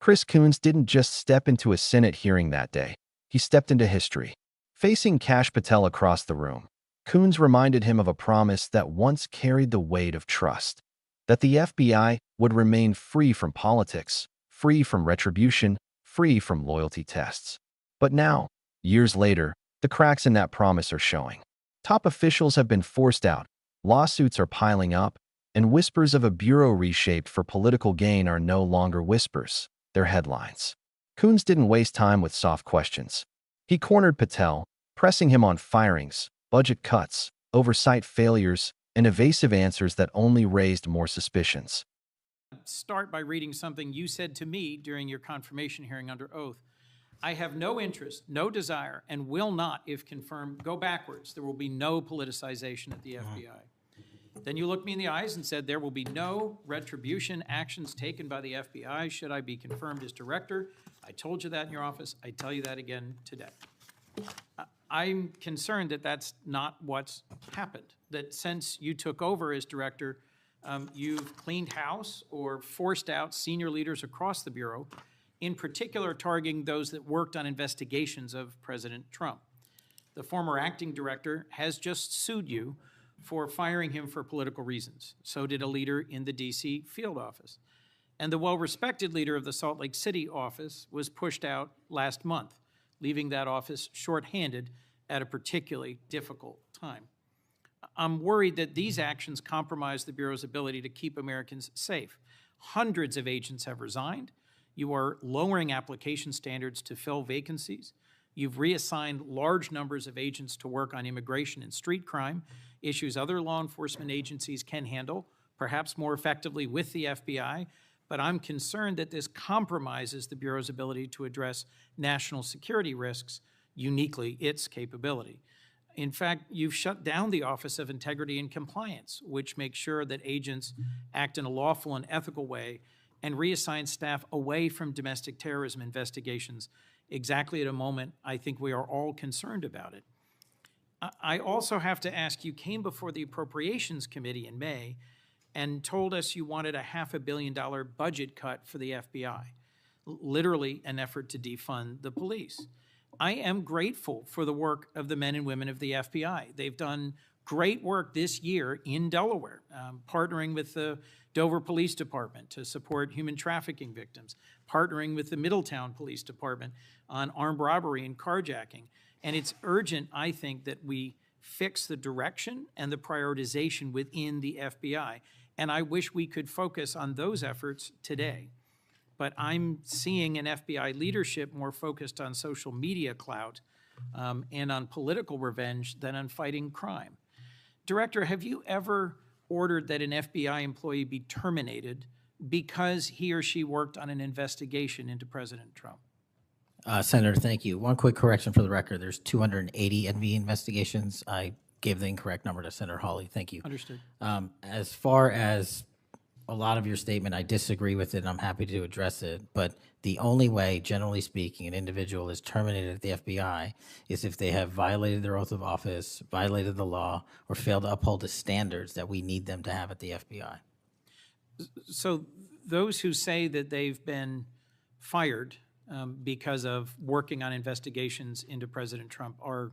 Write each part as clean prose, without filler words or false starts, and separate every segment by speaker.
Speaker 1: Chris Coons didn't just step into a Senate hearing that day. He stepped into history. Facing Kash Patel across the room, Coons reminded him of a promise that once carried the weight of trust, that the FBI would remain free from politics, free from retribution, free from loyalty tests. But now, years later, the cracks in that promise are showing. Top officials have been forced out, lawsuits are piling up, and whispers of a bureau reshaped for political gain are no longer whispers, they're headlines. Coons didn't waste time with soft questions. He cornered Patel, pressing him on firings, budget cuts, oversight failures, and evasive answers that only raised more suspicions.
Speaker 2: Start by reading something you said to me during your confirmation hearing under oath. I have no interest, no desire, and will not, if confirmed, go backwards. There will be no politicization at the FBI. Then you looked me in the eyes and said there will be no retribution actions taken by the FBI should I be confirmed as director. I told you that in your office. I tell you that again today. I'm concerned that that's not what's happened, that since you took over as director, you've cleaned house or forced out senior leaders across the Bureau, in particular targeting those that worked on investigations of President Trump. The former acting director has just sued you for firing him for political reasons. So did a leader in the DC field office. And the well-respected leader of the Salt Lake City office was pushed out last month, leaving that office shorthanded at a particularly difficult time. I'm worried that these actions compromise the Bureau's ability to keep Americans safe. Hundreds of agents have resigned. You are lowering application standards to fill vacancies. You've reassigned large numbers of agents to work on immigration and street crime, issues other law enforcement agencies can handle, perhaps more effectively with the FBI, but I'm concerned that this compromises the Bureau's ability to address national security risks, uniquely its capability. In fact, you've shut down the Office of Integrity and Compliance, which makes sure that agents act in a lawful and ethical way, and reassign staff away from domestic terrorism investigations exactly at a moment I think we are all concerned about it. I also have to ask, you came before the Appropriations Committee in May and told us you wanted a $500 million budget cut for the FBI, literally an effort to defund the police. I am grateful for the work of the men and women of the FBI. They've done great work this year in Delaware, partnering with the Dover Police Department to support human trafficking victims, partnering with the Middletown Police Department on armed robbery and carjacking. And it's urgent, I think, that we fix the direction and the prioritization within the FBI. And I wish we could focus on those efforts today. But I'm seeing an FBI leadership more focused on social media clout and on political revenge than on fighting crime. Director, have you ever ordered that an FBI employee be terminated because he or she worked on an investigation into President Trump?
Speaker 3: Senator, thank you. One quick correction for the record. There's 280 NV investigations. I gave the incorrect number to Senator Hawley. Thank you.
Speaker 2: Understood.
Speaker 3: As far as a lot of your statement, I disagree with it, and I'm happy to address it. But the only way, generally speaking, an individual is terminated at the FBI is if they have violated their oath of office, violated the law, or failed to uphold the standards that we need them to have at the FBI.
Speaker 2: So those who say that they've been fired because of working on investigations into President Trump are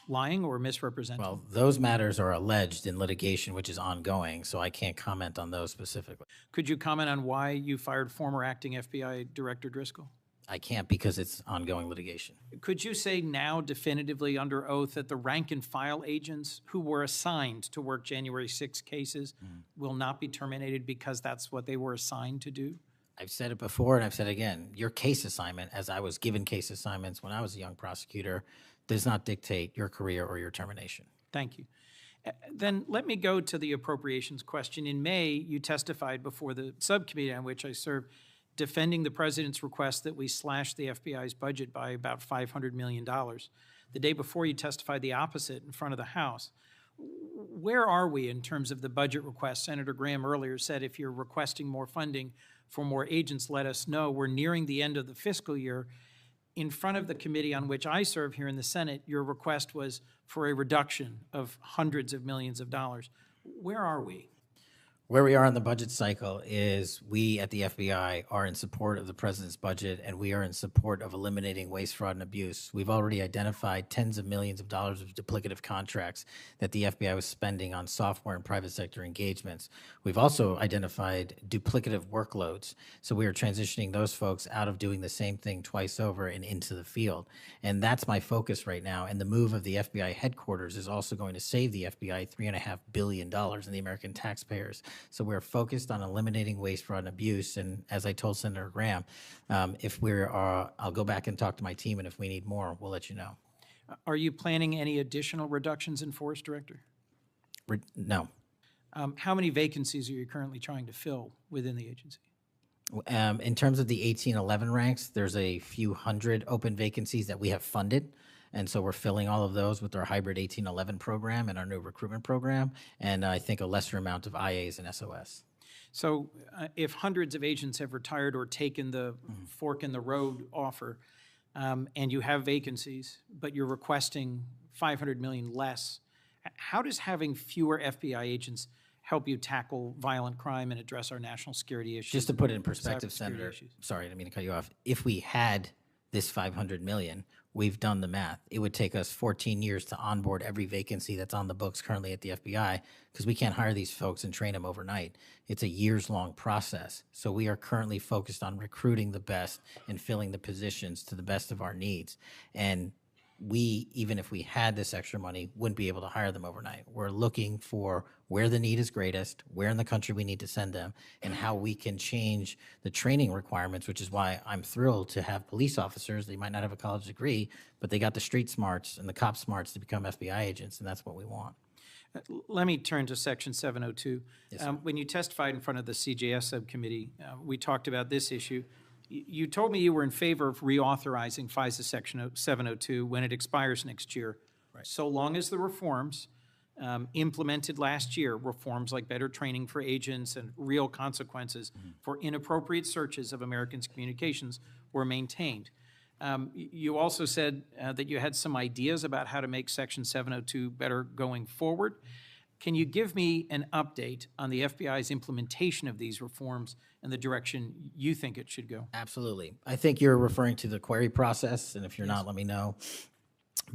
Speaker 2: lying or misrepresenting?
Speaker 3: Well, those matters are alleged in litigation, which is ongoing, so I can't comment on those specifically.
Speaker 2: Could you comment on why you fired former acting FBI Director Driscoll?
Speaker 3: I can't because it's ongoing litigation.
Speaker 2: Could you say now definitively under oath that the rank and file agents who were assigned to work January 6 cases will not be terminated because that's what they were assigned to do?
Speaker 3: I've said it before and I've said it again. Your case assignment, as I was given case assignments when I was a young prosecutor, does not dictate your career or your termination.
Speaker 2: Thank you. Then let me go to the appropriations question. In May, you testified before the subcommittee on which I served, defending the president's request that we slash the FBI's budget by about $500 million. The day before, you testified the opposite in front of the House. Where are we in terms of the budget request? Senator Graham earlier said if you're requesting more funding for more agents, let us know. We're nearing the end of the fiscal year. In front of the committee on which I serve here in the Senate, your request was for a reduction of hundreds of millions of dollars. Where are we?
Speaker 3: Where we are in the budget cycle is we at the FBI are in support of the president's budget, and we are in support of eliminating waste, fraud, and abuse. We've already identified tens of millions of dollars of duplicative contracts that the FBI was spending on software and private sector engagements. We've also identified duplicative workloads. So we are transitioning those folks out of doing the same thing twice over and into the field. And that's my focus right now. And the move of the FBI headquarters is also going to save the FBI $3.5 billion in the American taxpayers. So we're focused on eliminating waste, fraud, and abuse. And as I told Senator Graham, I'll go back and talk to my team, and if we need more, we'll let you know.
Speaker 2: Are you planning any additional reductions in force, Director?
Speaker 3: No.
Speaker 2: How many vacancies are you currently trying to fill within the agency?
Speaker 3: In terms of the 1811 ranks, there's a few hundred open vacancies that we have funded. And so we're filling all of those with our hybrid 1811 program and our new recruitment program, and I think a lesser amount of IAs and SOS.
Speaker 2: So if hundreds of agents have retired or taken the fork in the road offer, and you have vacancies, but you're requesting $500 million less, how does having fewer FBI agents help you tackle violent crime and address our national security issues?
Speaker 3: Just to put it in perspective, Senator,
Speaker 2: issues?
Speaker 3: Sorry, I didn't mean to cut you off. If we had this $500 million, we've done the math. It would take us 14 years to onboard every vacancy that's on the books currently at the FBI, because we can't hire these folks and train them overnight. It's a years-long process. So we are currently focused on recruiting the best and filling the positions to the best of our needs. And we, even if we had this extra money, wouldn't be able to hire them overnight. We're looking for where the need is greatest, where in the country we need to send them, and how we can change the training requirements, which is why I'm thrilled to have police officers. They might not have a college degree, but they got the street smarts and the cop smarts to become FBI agents, and that's what we want.
Speaker 2: Let me turn to Section 702.
Speaker 3: Yes, sir.
Speaker 2: When you testified in front of the CJS subcommittee, we talked about this issue. You told me you were in favor of reauthorizing FISA Section 702 when it expires next year, so long as the reforms implemented last year, reforms like better training for agents and real consequences for inappropriate searches of Americans' communications, were maintained. You also said that you had some ideas about how to make Section 702 better going forward. Can you give me an update on the FBI's implementation of these reforms and the direction you think it should go?
Speaker 3: Absolutely. I think you're referring to the query process, and if you're not, let me know.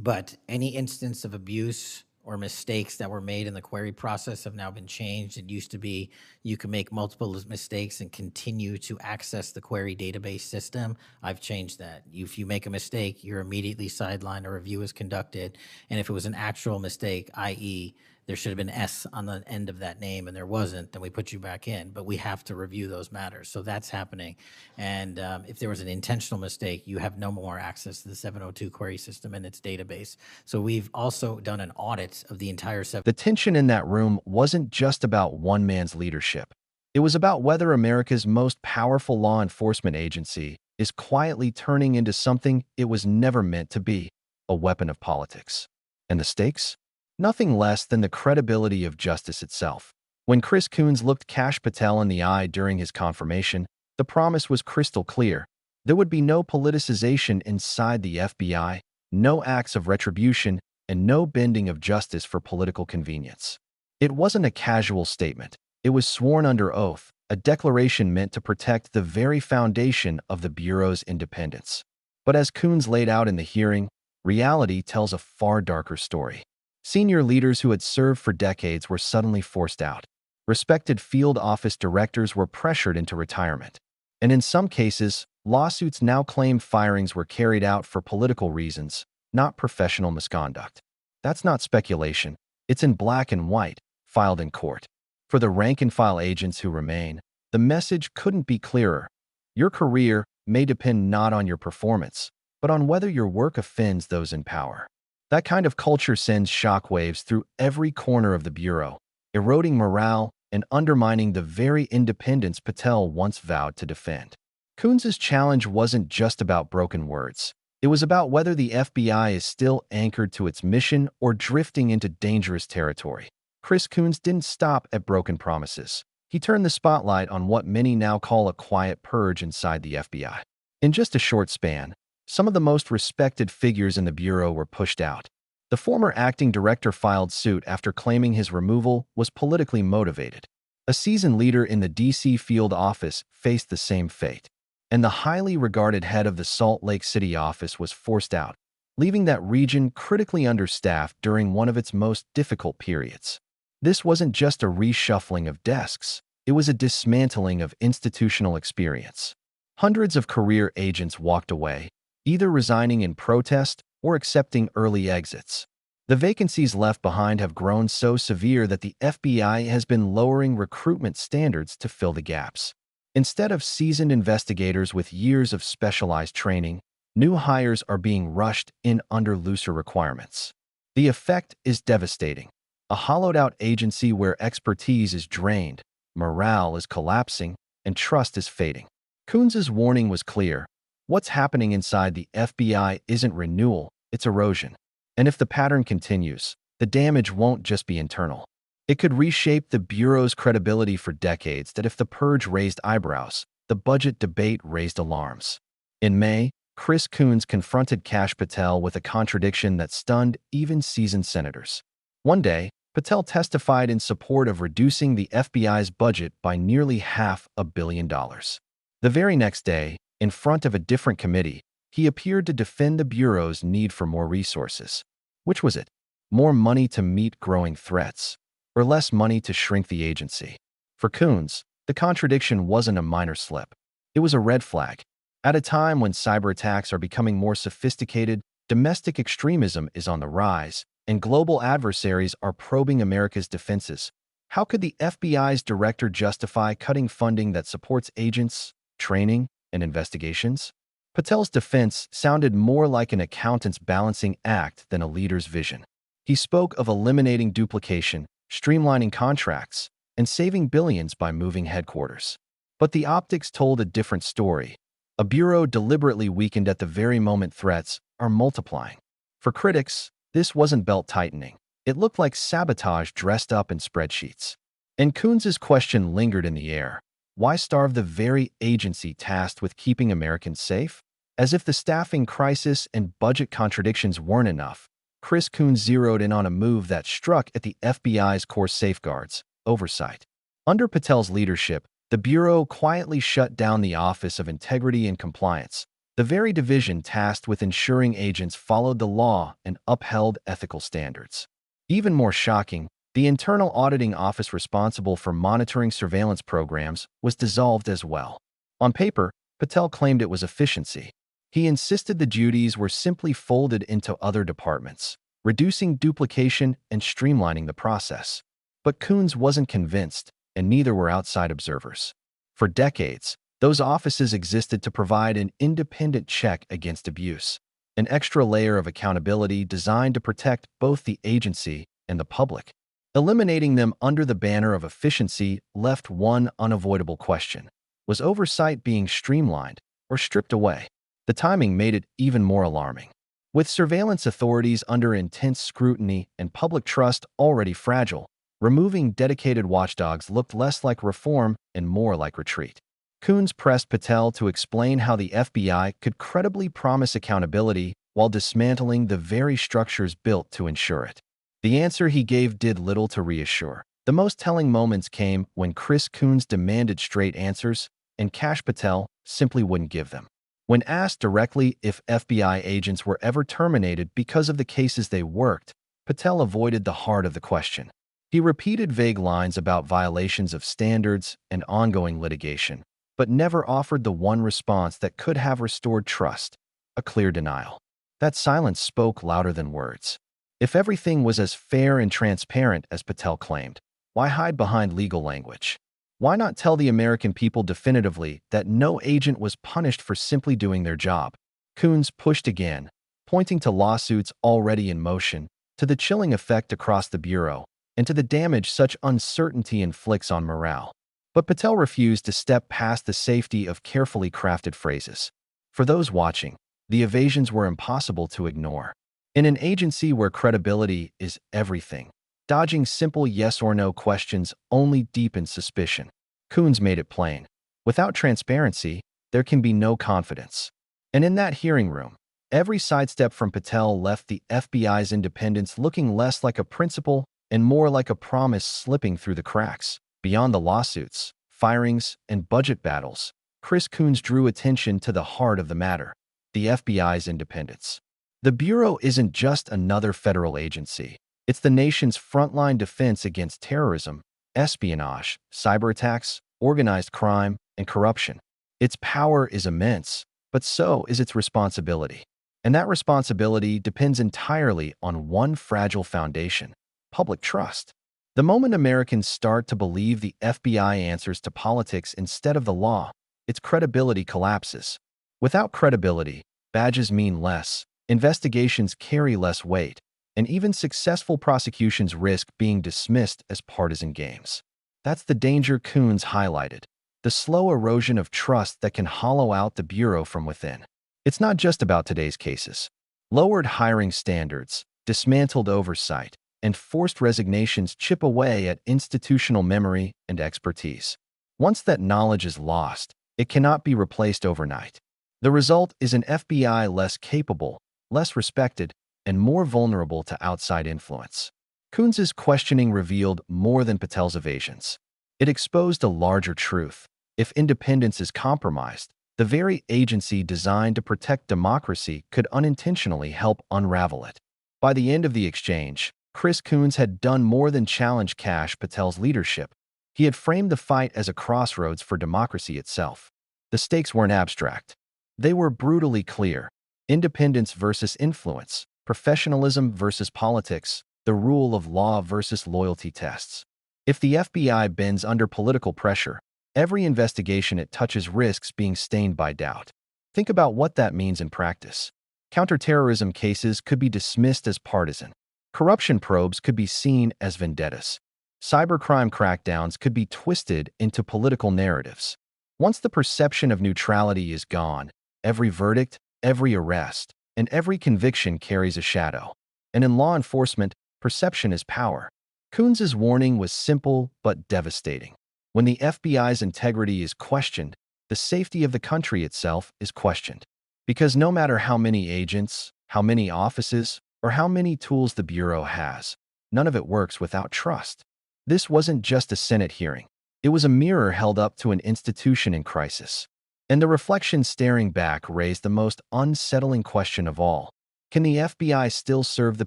Speaker 3: But any instance of abuse or mistakes that were made in the query process have now been changed. It used to be you can make multiple mistakes and continue to access the query database system. I've changed that. If you make a mistake, you're immediately sidelined, a review is conducted, and if it was an actual mistake, i.e., there should have been S on the end of that name and there wasn't, then we put you back in. But we have to review those matters. So that's happening. And if there was an intentional mistake, you have no more access to the 702 query system and its database. So we've also done an audit of the entire
Speaker 1: The tension in that room wasn't just about one man's leadership. It was about whether America's most powerful law enforcement agency is quietly turning into something it was never meant to be, a weapon of politics. And the stakes? Nothing less than the credibility of justice itself. When Chris Coons looked Kash Patel in the eye during his confirmation, the promise was crystal clear. There would be no politicization inside the FBI, no acts of retribution, and no bending of justice for political convenience. It wasn't a casual statement. It was sworn under oath, a declaration meant to protect the very foundation of the Bureau's independence. But as Coons laid out in the hearing, reality tells a far darker story. Senior leaders who had served for decades were suddenly forced out. Respected field office directors were pressured into retirement. And in some cases, lawsuits now claimed firings were carried out for political reasons, not professional misconduct. That's not speculation. It's in black and white, filed in court. For the rank-and-file agents who remain, the message couldn't be clearer. Your career may depend not on your performance, but on whether your work offends those in power. That kind of culture sends shockwaves through every corner of the Bureau, eroding morale and undermining the very independence Patel once vowed to defend. Coons' challenge wasn't just about broken words. It was about whether the FBI is still anchored to its mission or drifting into dangerous territory. Chris Coons didn't stop at broken promises. He turned the spotlight on what many now call a quiet purge inside the FBI. In just a short span, some of the most respected figures in the Bureau were pushed out. The former acting director filed suit after claiming his removal was politically motivated. A seasoned leader in the D.C. field office faced the same fate, and the highly regarded head of the Salt Lake City office was forced out, leaving that region critically understaffed during one of its most difficult periods. This wasn't just a reshuffling of desks, it was a dismantling of institutional experience. Hundreds of career agents walked away, either resigning in protest or accepting early exits. The vacancies left behind have grown so severe that the FBI has been lowering recruitment standards to fill the gaps. Instead of seasoned investigators with years of specialized training, new hires are being rushed in under looser requirements. The effect is devastating. A hollowed-out agency where expertise is drained, morale is collapsing, and trust is fading. Coons' warning was clear. What's happening inside the FBI isn't renewal, it's erosion. And if the pattern continues, the damage won't just be internal. It could reshape the Bureau's credibility for decades. That if the purge raised eyebrows, the budget debate raised alarms. In May, Chris Coons confronted Kash Patel with a contradiction that stunned even seasoned senators. One day, Patel testified in support of reducing the FBI's budget by nearly $500 million. The very next day, in front of a different committee, he appeared to defend the Bureau's need for more resources. Which was it? More money to meet growing threats, or less money to shrink the agency? For Coons, the contradiction wasn't a minor slip. It was a red flag. At a time when cyber attacks are becoming more sophisticated, domestic extremism is on the rise, and global adversaries are probing America's defenses, how could the FBI's director justify cutting funding that supports agents, training, and investigations? Patel's defense sounded more like an accountant's balancing act than a leader's vision. He spoke of eliminating duplication, streamlining contracts, and saving billions by moving headquarters. But the optics told a different story. A bureau deliberately weakened at the very moment threats are multiplying. For critics, this wasn't belt-tightening. It looked like sabotage dressed up in spreadsheets. And Coons' question lingered in the air. Why starve the very agency tasked with keeping Americans safe? As if the staffing crisis and budget contradictions weren't enough, Chris Coons zeroed in on a move that struck at the FBI's core safeguards: oversight. Under Patel's leadership, the Bureau quietly shut down the Office of Integrity and Compliance, the very division tasked with ensuring agents followed the law and upheld ethical standards. Even more shocking, the Internal Auditing Office responsible for monitoring surveillance programs was dissolved as well. On paper, Patel claimed it was efficiency. He insisted the duties were simply folded into other departments, reducing duplication and streamlining the process. But Coons wasn't convinced, and neither were outside observers. For decades, those offices existed to provide an independent check against abuse, an extra layer of accountability designed to protect both the agency and the public. Eliminating them under the banner of efficiency left one unavoidable question: was oversight being streamlined or stripped away? The timing made it even more alarming. With surveillance authorities under intense scrutiny and public trust already fragile, removing dedicated watchdogs looked less like reform and more like retreat. Coons pressed Patel to explain how the FBI could credibly promise accountability while dismantling the very structures built to ensure it. The answer he gave did little to reassure. The most telling moments came when Chris Coons demanded straight answers, and Kash Patel simply wouldn't give them. When asked directly if FBI agents were ever terminated because of the cases they worked, Patel avoided the heart of the question. He repeated vague lines about violations of standards and ongoing litigation, but never offered the one response that could have restored trust: a clear denial. That silence spoke louder than words. If everything was as fair and transparent as Patel claimed, why hide behind legal language? Why not tell the American people definitively that no agent was punished for simply doing their job? Coons pushed again, pointing to lawsuits already in motion, to the chilling effect across the Bureau, and to the damage such uncertainty inflicts on morale. But Patel refused to step past the safety of carefully crafted phrases. For those watching, the evasions were impossible to ignore. In an agency where credibility is everything, dodging simple yes or no questions only deepens suspicion. Coons made it plain. Without transparency, there can be no confidence. And in that hearing room, every sidestep from Patel left the FBI's independence looking less like a principle and more like a promise slipping through the cracks. Beyond the lawsuits, firings, and budget battles, Chris Coons drew attention to the heart of the matter: the FBI's independence. The Bureau isn't just another federal agency. It's the nation's frontline defense against terrorism, espionage, cyber attacks, organized crime, and corruption. Its power is immense, but so is its responsibility. And that responsibility depends entirely on one fragile foundation: public trust. The moment Americans start to believe the FBI answers to politics instead of the law, its credibility collapses. Without credibility, badges mean less, investigations carry less weight, and even successful prosecutions risk being dismissed as partisan games. That's the danger Coons highlighted: the slow erosion of trust that can hollow out the Bureau from within. It's not just about today's cases. Lowered hiring standards, dismantled oversight, and forced resignations chip away at institutional memory and expertise. Once that knowledge is lost, it cannot be replaced overnight. The result is an FBI less capable, less respected, and more vulnerable to outside influence. Coons's questioning revealed more than Patel's evasions. It exposed a larger truth: if independence is compromised, the very agency designed to protect democracy could unintentionally help unravel it. By the end of the exchange, Chris Coons had done more than challenge Kash Patel's leadership. He had framed the fight as a crossroads for democracy itself. The stakes weren't abstract. They were brutally clear: independence versus influence, professionalism versus politics, the rule of law versus loyalty tests. If the FBI bends under political pressure, every investigation it touches risks being stained by doubt. Think about what that means in practice. Counterterrorism cases could be dismissed as partisan. Corruption probes could be seen as vendettas. Cybercrime crackdowns could be twisted into political narratives. Once the perception of neutrality is gone, every verdict, every arrest, and every conviction carries a shadow. And in law enforcement, perception is power. Coons's warning was simple but devastating. When the FBI's integrity is questioned, the safety of the country itself is questioned. Because no matter how many agents, how many offices, or how many tools the Bureau has, none of it works without trust. This wasn't just a Senate hearing. It was a mirror held up to an institution in crisis. And the reflection staring back raised the most unsettling question of all: can the FBI still serve the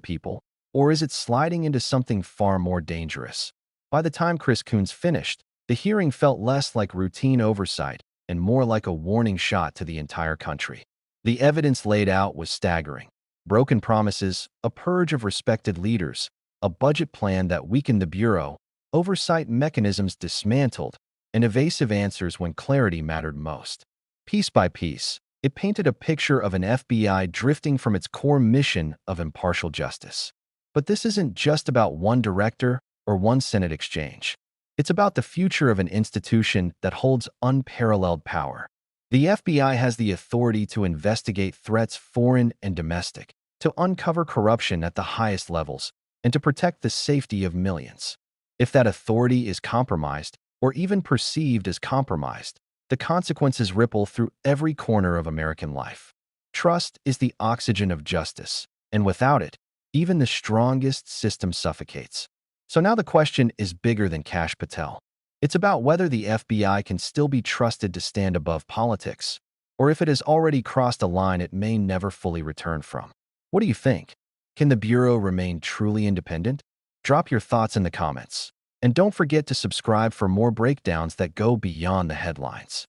Speaker 1: people, or is it sliding into something far more dangerous? By the time Chris Coons finished, the hearing felt less like routine oversight and more like a warning shot to the entire country. The evidence laid out was staggering: broken promises, a purge of respected leaders, a budget plan that weakened the Bureau, oversight mechanisms dismantled, and evasive answers when clarity mattered most. Piece by piece, it painted a picture of an FBI drifting from its core mission of impartial justice. But this isn't just about one director or one Senate exchange. It's about the future of an institution that holds unparalleled power. The FBI has the authority to investigate threats, foreign and domestic, to uncover corruption at the highest levels, and to protect the safety of millions. If that authority is compromised, or even perceived as compromised, the consequences ripple through every corner of American life. Trust is the oxygen of justice, and without it, even the strongest system suffocates. So now the question is bigger than Kash Patel. It's about whether the FBI can still be trusted to stand above politics, or if it has already crossed a line it may never fully return from. What do you think? Can the Bureau remain truly independent? Drop your thoughts in the comments. And don't forget to subscribe for more breakdowns that go beyond the headlines.